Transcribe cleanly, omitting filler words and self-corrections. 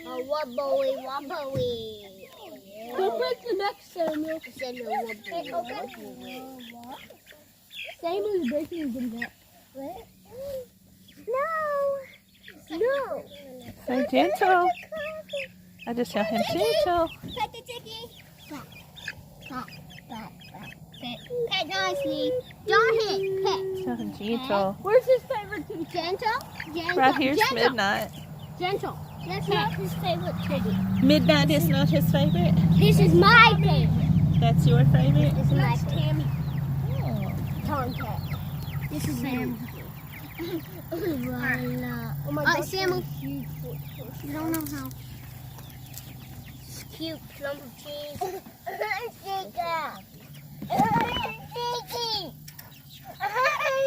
Oh, wobbly, wobbly. Go break the neck, Samuel. Samuel's breaking the neck. What? No. So gentle. I just tell him gentle. Pet the chicky. Pet nicely. Don't hit. Pet. Tell him gentle. Where's his favorite kitty? Gentle. Right here's gentle. Midnight. Gentle. That's not his favorite kitty. Midnight is not his favorite? This is my favorite. That's your favorite? This is my Tammy. Oh. Tomcat. This is Sam. Oh my gosh, Samoo. You don't know how cute lump of cheese. Sticky.